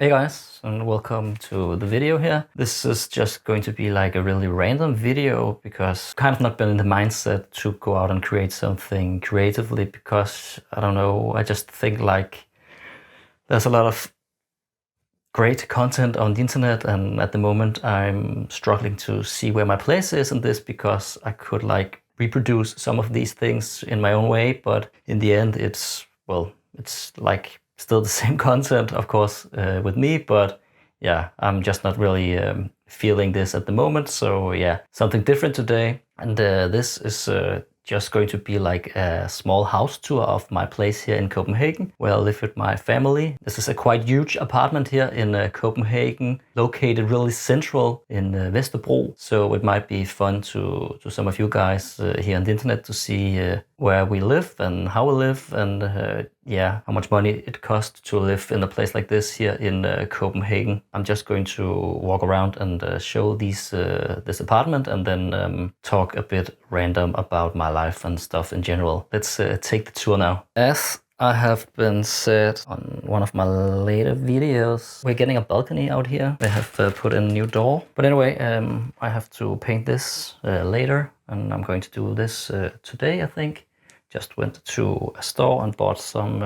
Hey guys, and welcome to the video here. This is just going to be like a really random video because I've kind of not been in the mindset to go out and create something creatively because, I don't know, I just think like there's a lot of great content on the internet, and at the moment I'm struggling to see where my place is in this because I could like reproduce some of these things in my own way, but in the end it's like still the same content, of course, with me, but yeah, I'm just not really feeling this at the moment. So yeah, something different today. And this is just going to be like a small house tour of my place here in Copenhagen, where I live with my family. This is a quite huge apartment here in Copenhagen, located really central in Vesterbro. So it might be fun to some of you guys here on the internet to see where we live and how we live, and yeah, how much money it costs to live in a place like this here in Copenhagen. I'm just going to walk around and show this apartment, and then talk a bit random about my life and stuff in general. Let's take the tour now. As I have been said on one of my later videos, we're getting a balcony out here. They have put in a new door. But anyway, I have to paint this later, and I'm going to do this today, I think. Just went to a store and bought some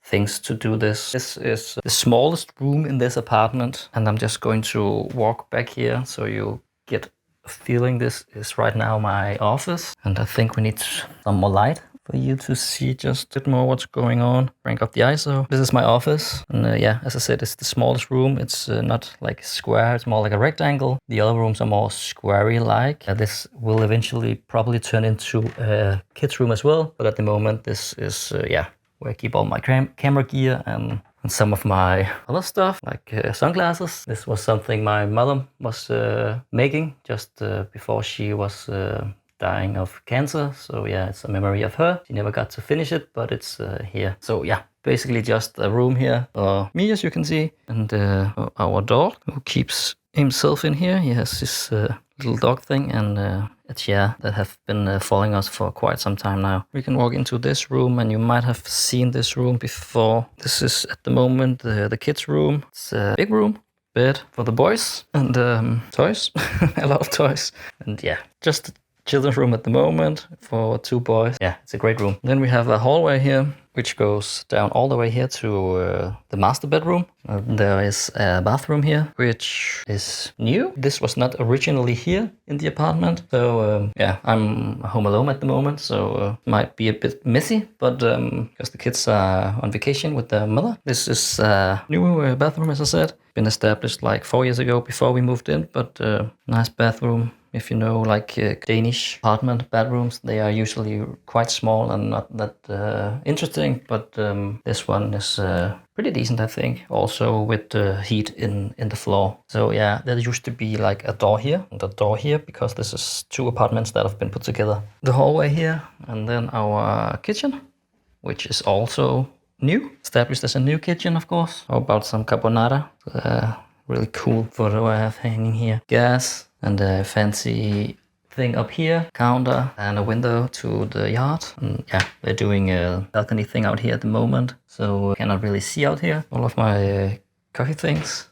things to do this. This is the smallest room in this apartment, and I'm just going to walk back here so you get a feeling. This is right now my office, and I think we need some more light for you to see just a bit more what's going on. Crank up the ISO. This is my office, and yeah, as I said, it's the smallest room. It's not like square, it's more like a rectangle. The other rooms are more squarey-like. This will eventually probably turn into a kid's room as well, but at the moment this is, yeah, where I keep all my camera gear and some of my other stuff, like sunglasses. This was something my mother was making just before she was dying of cancer. So yeah, it's a memory of her. She never got to finish it, but it's here. So yeah, basically just a room here for me, as you can see, and our dog who keeps himself in here. He has this little dog thing, and a chair that have been following us for quite some time now. We can walk into this room, and you might have seen this room before. This is at the moment the kids' room. It's a big room, bed for the boys, and toys, a lot of toys, and yeah, just children's room at the moment for 2 boys. Yeah, it's a great room. Then we have a hallway here, which goes down all the way here to the master bedroom. There is a bathroom here, which is new. This was not originally here in the apartment. So yeah, I'm home alone at the moment, so might be a bit messy, but because the kids are on vacation with their mother. This is a new bathroom, as I said. Been established like 4 years ago before we moved in, but nice bathroom. If you know, like Danish apartment bedrooms, they are usually quite small and not that interesting, but this one is pretty decent, I think. Also with the heat in the floor. So yeah, there used to be like a door here and a door here, because this is 2 apartments that have been put together. The hallway here, and then our kitchen, which is also new, established as a new kitchen, of course. How about some carbonara? Really cool photo I have hanging here. Gas, and a fancy thing up here, counter, and a window to the yard. And yeah, they're doing a balcony thing out here at the moment, so I cannot really see out here. All of my coffee things.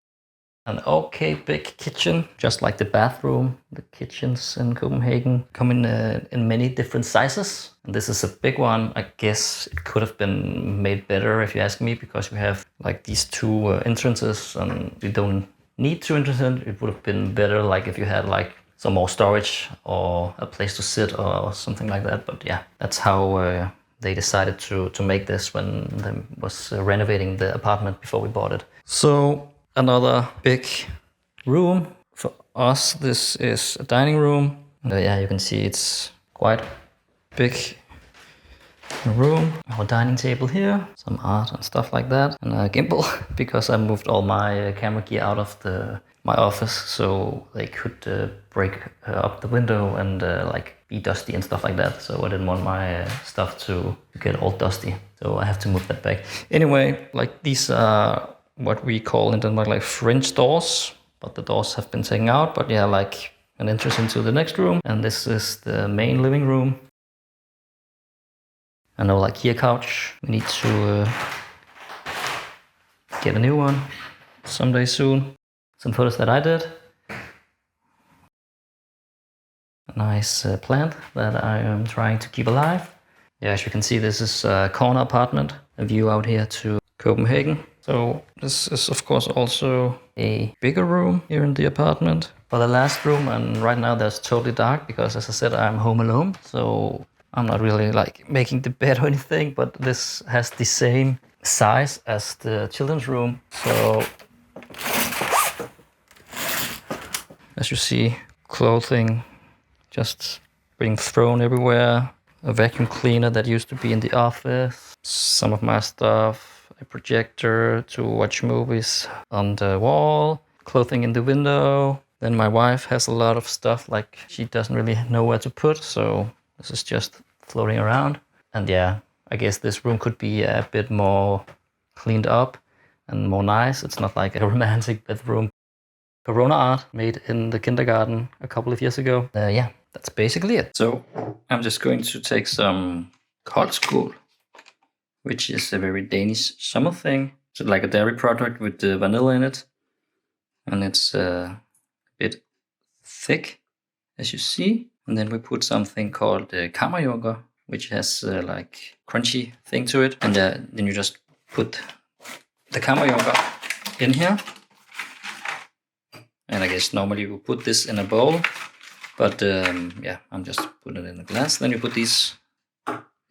An okay big kitchen, just like the bathroom. The kitchens in Copenhagen come in many different sizes. And this is a big one. I guess it could have been made better, if you ask me, because we have like these 2 entrances, and we don't need 2 entrances. It would have been better like if you had like some more storage or a place to sit or something like that. But yeah, that's how they decided to make this when they was renovating the apartment before we bought it. So another big room for us. This is a dining room. Yeah, you can see it's quite big room. Our dining table here, some art and stuff like that, and a gimbal because I moved all my camera gear out of my office, so they could break up the window and like be dusty and stuff like that. So I didn't want my stuff to get all dusty, so I have to move that back. Anyway, like these are what we call in Denmark like French doors, but the doors have been taken out. But yeah, like an entrance into the next room, and this is the main living room. I know, like here couch, we need to get a new one. someday soon. Some photos that I did. A nice plant that I am trying to keep alive. Yeah, as you can see, this is a corner apartment, a view out here to Copenhagen. So this is of course also a bigger room here in the apartment. For the last room, and right now there's totally dark because, as I said, I'm home alone. So I'm not really like making the bed or anything, but this has the same size as the children's room. So as you see, clothing just being thrown everywhere. A vacuum cleaner that used to be in the office. Some of my stuff. A projector to watch movies on the wall. Clothing in the window. Then my wife has a lot of stuff like she doesn't really know where to put. So this is just floating around. And yeah, I guess this room could be a bit more cleaned up and more nice. It's not like a romantic bedroom. Corona art made in the kindergarten a couple of years ago. Yeah, that's basically it. So I'm just going to take some koldskål, which is a very Danish summer thing. So like a dairy product with the vanilla in it. And it's a bit thick, as you see. And then we put something called kammerjunker, which has like crunchy thing to it. And then you just put the kammerjunker in here. And I guess normally you would put this in a bowl, but yeah, I'm just putting it in a glass. Then you put these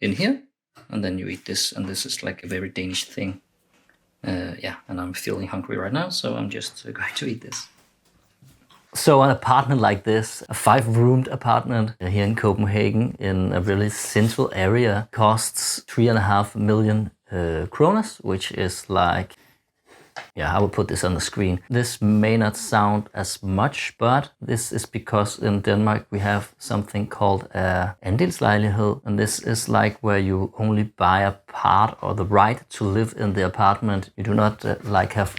in here, and then you eat this. And this is like a very Danish thing. Yeah, and I'm feeling hungry right now, so I'm just going to eat this. So an apartment like this, a 5-roomed apartment here in Copenhagen in a really central area, costs 3.5 million kroners, which is like, yeah, I will put this on the screen. This may not sound as much, but this is because in Denmark we have something called a andelslejlighed, and this is like where you only buy a part or the right to live in the apartment. You do not like have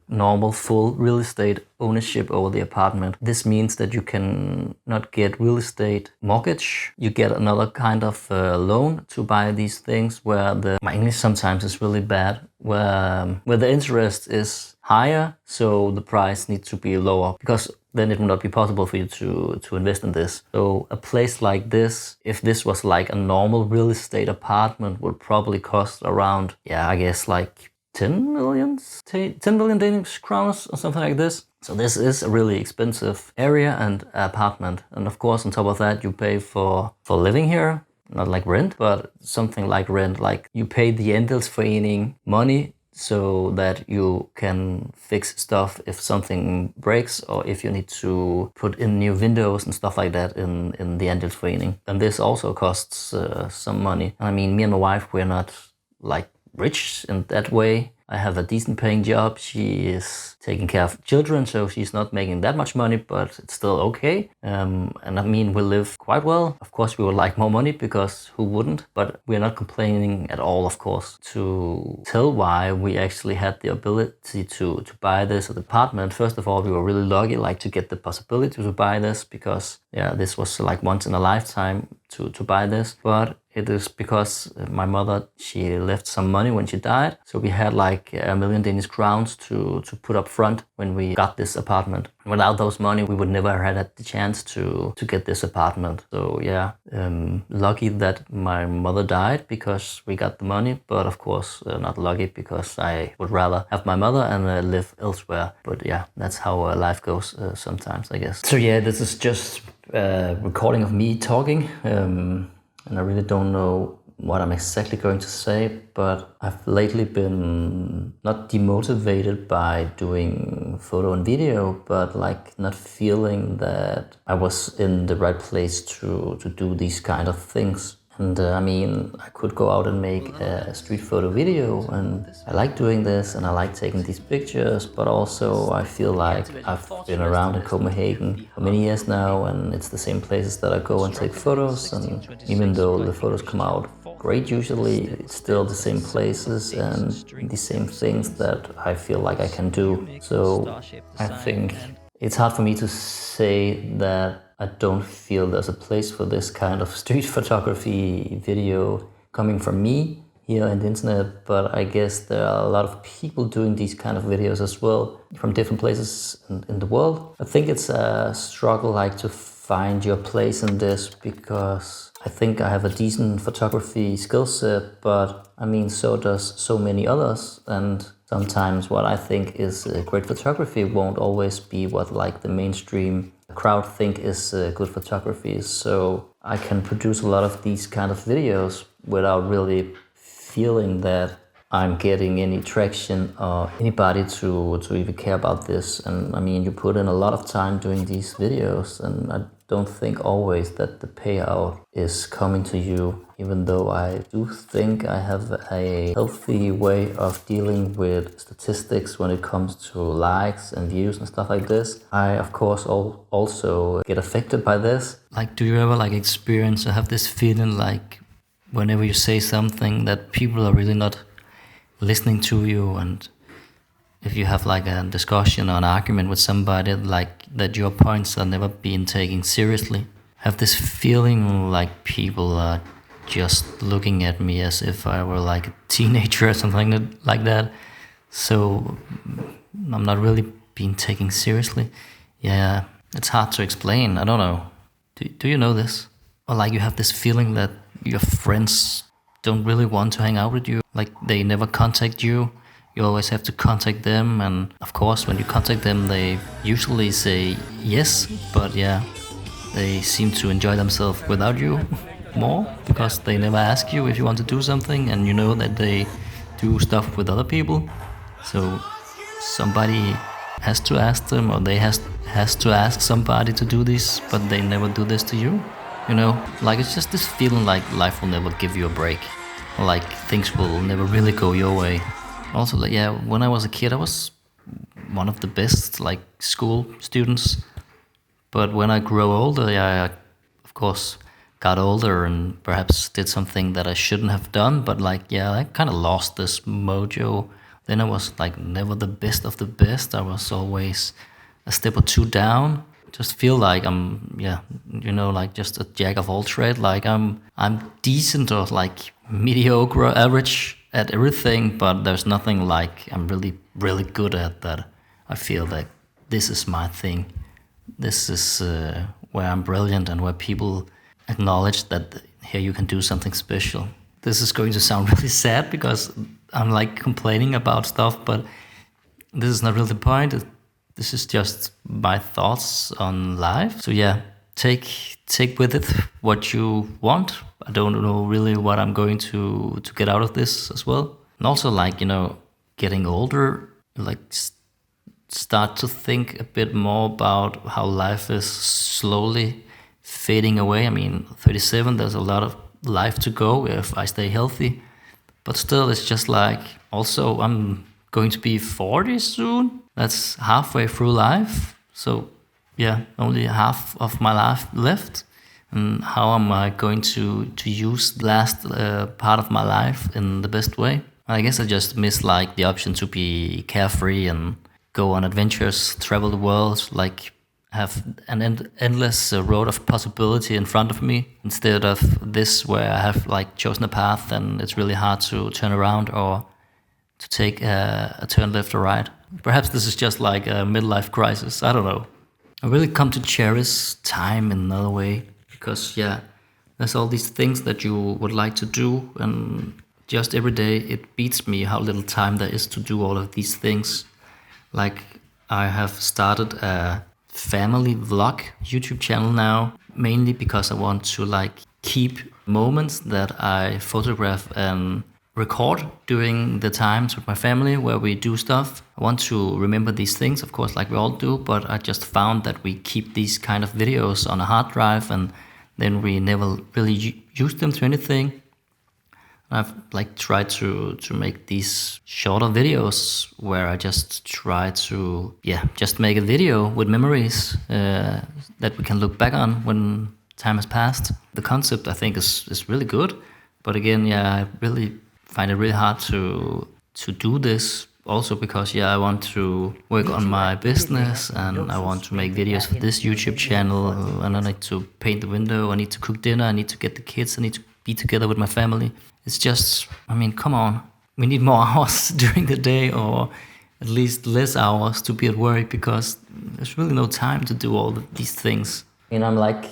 normal full real estate ownership over the apartment. This means that you can not get real estate mortgage. You get another kind of loan to buy these things where my English sometimes is really bad, where the interest is higher, so the price needs to be lower, because then it will not be possible for you to invest in this. So a place like this, if this was like a normal real estate apartment, would probably cost around, yeah, I guess like 10 million Danish crowns or something like this. So this is a really expensive area and apartment. And of course, on top of that, you pay for living here, not like rent, but something like rent. Like you pay the andelsforening money so that you can fix stuff if something breaks or if you need to put in new windows and stuff like that in the andelsforening. And this also costs some money. I mean, me and my wife, we're not like rich in that way. I have a decent paying job. She is taking care of children, so she's not making that much money, but it's still okay. And I mean, we live quite well. Of course, we would like more money, because who wouldn't? But we're not complaining at all, of course. To tell why we actually had the ability to buy this apartment, first of all, we were really lucky, like to get the possibility to buy this, because yeah, this was like once in a lifetime to buy this. But it is because my mother, she left some money when she died. So we had like 1 million Danish crowns to put up front when we got this apartment. Without those money, we would never have had the chance to get this apartment. So yeah, lucky that my mother died because we got the money. But of course, not lucky because I would rather have my mother and live elsewhere. But yeah, that's how life goes sometimes, I guess. So yeah, this is just a recording of me talking. And I really don't know what I'm exactly going to say, but I've lately been not demotivated by doing photo and video, but like not feeling that I was in the right place to do these kind of things. And I mean, I could go out and make a street photo video, and I like doing this and I like taking these pictures, but also I feel like I've been around in Copenhagen for many years now, and it's the same places that I go and take photos, and even though the photos come out great usually, it's still the same places and the same things that I feel like I can do. So I think it's hard for me to say that I don't feel there's a place for this kind of street photography video coming from me, here on the internet, but I guess there are a lot of people doing these kind of videos as well from different places in the world. I think it's a struggle like to find your place in this, because I think I have a decent photography skill set, but I mean, so does so many others, and sometimes what I think is great photography won't always be what like the mainstream crowd think is good photography. So I can produce a lot of these kind of videos without really feeling that I'm getting any traction or anybody to even care about this. And I mean, you put in a lot of time doing these videos, and I don't think always that the payout is coming to you, even though I do think I have a healthy way of dealing with statistics when it comes to likes and views and stuff like this. I, of course, also get affected by this. Like, do you ever like experience or have this feeling like whenever you say something that people are really not listening to you, and if you have like a discussion or an argument with somebody, like that your points are never being taken seriously? Have this feeling like people are just looking at me as if I were like a teenager or something like that, so I'm not really being taken seriously. Yeah, it's hard to explain. I don't know. Do you know this? Or like you have this feeling that your friends don't really want to hang out with you, like they never contact you. You always have to contact them, and of course when you contact them they usually say yes, but yeah, they seem to enjoy themselves without you more, because they never ask you if you want to do something, and you know that they do stuff with other people. So somebody has to ask them, or they has to ask somebody to do this, but they never do this to you. You know, like it's just this feeling like life will never give you a break, like things will never really go your way. Also, like, yeah, when I was a kid, I was one of the best like school students. But when I grew older, yeah, I, of course, got older and perhaps did something that I shouldn't have done. But like, yeah, I kind of lost this mojo. Then I was like never the best of the best. I was always a step or two down. Just feel like I'm, yeah, you know, like just a jack of all trades. Like I'm decent or like mediocre, average at everything, but there's nothing like I'm really good at that. I feel like this is my thing. This is where I'm brilliant and where people acknowledge that here you can do something special. This is going to sound really sad because I'm like complaining about stuff, but this is not really the point. This is just my thoughts on life. So yeah, take with it what you want. I don't know really what I'm going to get out of this as well. And also, like, you know, getting older, like start to think a bit more about how life is slowly fading away. I mean, 37, there's a lot of life to go if I stay healthy. But still, it's just like, also, I'm going to be 40 soon. That's halfway through life. So yeah, only half of my life left. And how am I going to use the last part of my life in the best way? I guess I just miss like the option to be carefree and go on adventures, travel the world, like have an endless road of possibility in front of me, instead of this where I have like chosen a path and it's really hard to turn around or to take a turn left or right. Perhaps this is just like a midlife crisis. I don't know. I really come to cherish time in another way, because yeah, there's all these things that you would like to do, and just every day it beats me how little time there is to do all of these things. Like, I have started a family vlog YouTube channel now, mainly because I want to like keep moments that I photograph and record during the times with my family where we do stuff. I want to remember these things, of course, like we all do, but I just found that we keep these kind of videos on a hard drive and then we never really use them to anything. I've like tried to make these shorter videos where I just try to, yeah, just make a video with memories that we can look back on when time has passed. The concept, I think, is really good. But again, yeah, I really find it really hard to do this, also because yeah, I want to work on my business and I want to make videos for this YouTube channel, and I need to paint the window, I need to cook dinner, I need to get the kids, I need to be together with my family. It's just, I mean, come on. We need more hours during the day, or at least less hours to be at work, because there's really no time to do all these things. You know,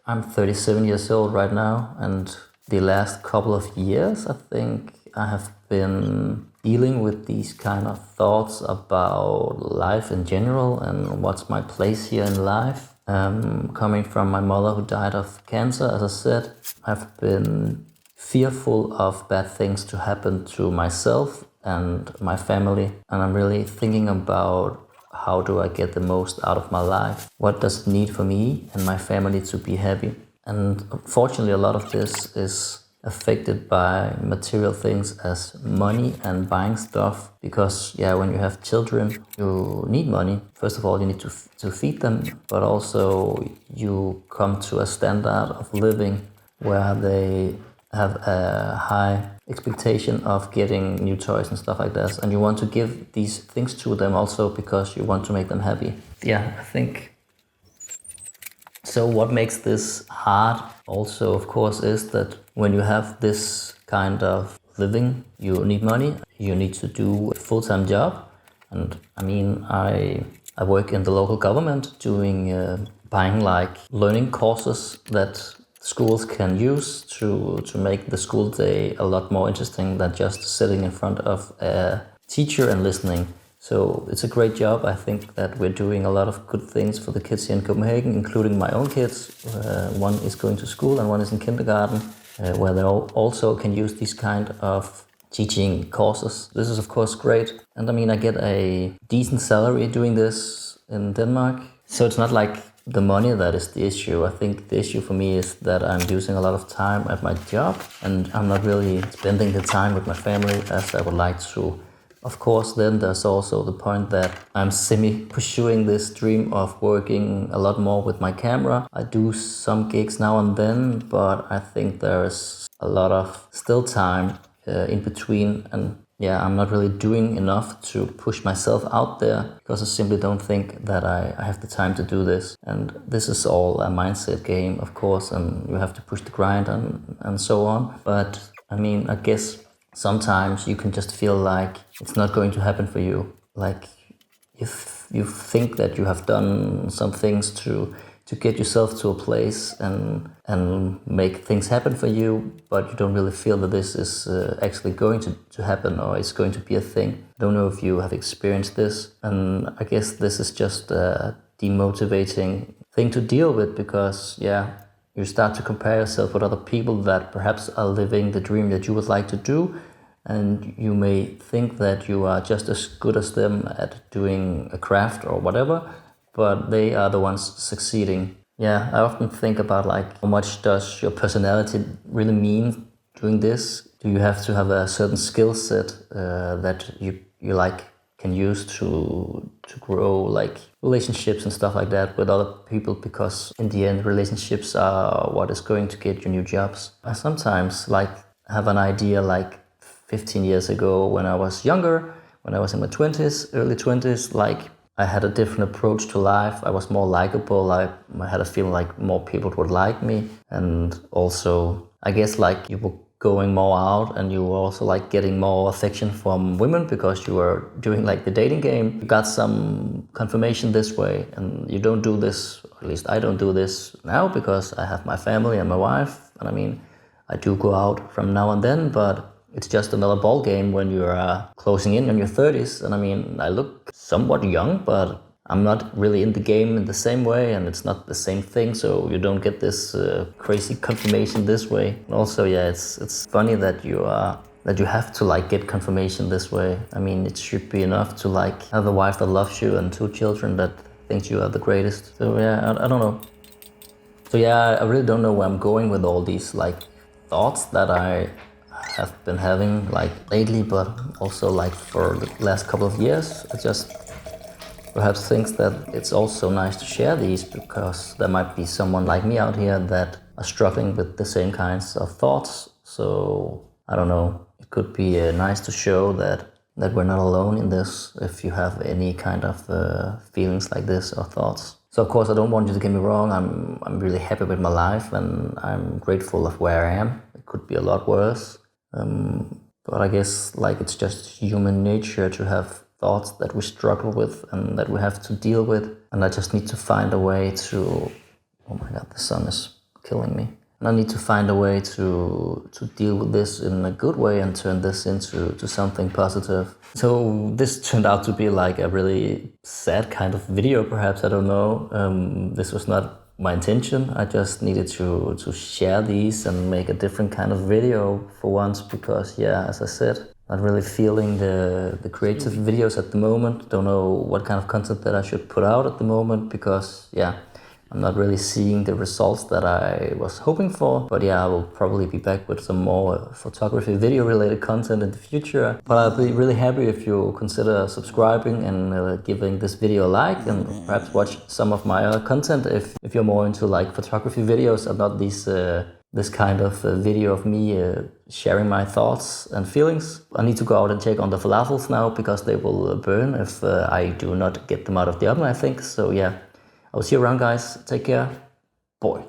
I'm 37 years old right now, and the last couple of years, I think I have been dealing with these kind of thoughts about life in general and what's my place here in life. Coming from my mother who died of cancer, as I said, I've been fearful of bad things to happen to myself and my family. And I'm really thinking about, how do I get the most out of my life? What does it need for me and my family to be happy? And unfortunately, a lot of this is affected by material things as money and buying stuff, because when you have children, you need money. First of all, you need to feed them, but also you come to a standard of living where they have a high expectation of getting new toys and stuff like that, and you want to give these things to them also because you want to make them happy. I think so. What makes this hard also, of course, is that when you have this kind of living, you need money, you need to do a full-time job. And I mean, I work in the local government doing buying like learning courses that schools can use to make the school day a lot more interesting than just sitting in front of a teacher and listening. So it's a great job. I think that we're doing a lot of good things for the kids here in Copenhagen, including my own kids. One is going to school and one is in kindergarten, where they also can use these kind of teaching courses. This is of course great. And I mean, I get a decent salary doing this in Denmark. So it's not like the money that is the issue. I think the issue for me is that I'm using a lot of time at my job and I'm not really spending the time with my family as I would like to. Of course, then there's also the point that I'm pursuing this dream of working a lot more with my camera. I do some gigs now and then, but I think there's a lot of still time in between, and I'm not really doing enough to push myself out there because I simply don't think that I have the time to do this. And this is all a mindset game, of course, and you have to push the grind and so on. But I mean, I guess sometimes you can just feel like it's not going to happen for you. Like if you think that you have done some things to get yourself to a place and make things happen for you, but you don't really feel that this is actually going to happen or it's going to be a thing. I don't know if you have experienced this, and I guess this is just a demotivating thing to deal with, because you start to compare yourself with other people that perhaps are living the dream that you would like to do, and you may think that you are just as good as them at doing a craft or whatever, but they are the ones succeeding. I often think about like, how much does your personality really mean doing this? Do you have to have a certain skill set that you like can use to grow like relationships and stuff like that with other people? Because in the end, relationships are what is going to get you new jobs. I sometimes like have an idea like 15 years ago when I was younger, when I was in my 20s, early 20s, like I had a different approach to life. I was more likable. I had a feeling like more people would like me. And also, I guess like you were going more out and you were also like getting more affection from women because you were doing like the dating game. You got some confirmation this way, and you don't do this, or at least I don't do this now because I have my family and my wife. And I mean, I do go out from now and then, but it's just another ball game when you're closing in on your 30s. And I mean, I look somewhat young, but I'm not really in the game in the same way, and it's not the same thing. So you don't get this crazy confirmation this way. And also, it's funny that you have to like get confirmation this way. I mean, it should be enough to like have a wife that loves you and 2 children that thinks you are the greatest. So I don't know. So I really don't know where I'm going with all these like thoughts that I have been having like lately, but also like for the last couple of years. I just perhaps think that it's also nice to share these, because there might be someone like me out here that are struggling with the same kinds of thoughts. So I don't know, it could be nice to show that we're not alone in this if you have any kind of feelings like this or thoughts. So of course I don't want you to get me wrong, I'm really happy with my life and I'm grateful of where I am. It could be a lot worse. But I guess like it's just human nature to have thoughts that we struggle with and that we have to deal with. And I just need to find a way to, oh my God, the sun is killing me. And I need to find a way to deal with this in a good way and turn this into something positive. So this turned out to be like a really sad kind of video, perhaps, I don't know. This was not my intention. I just needed to share these and make a different kind of video for once because, yeah, as I said, not really feeling the creative videos at the moment. Don't know what kind of content that I should put out at the moment because, yeah, I'm not really seeing the results that I was hoping for. But yeah, I will probably be back with some more photography, video related content in the future. But I'll be really happy if you consider subscribing and giving this video a like and perhaps watch some of my other content if you're more into like photography videos and not these this kind of video of me sharing my thoughts and feelings. I need to go out and check on the falafels now because they will burn if I do not get them out of the oven, I think. So yeah, I'll see you around, guys. Take care. Boy.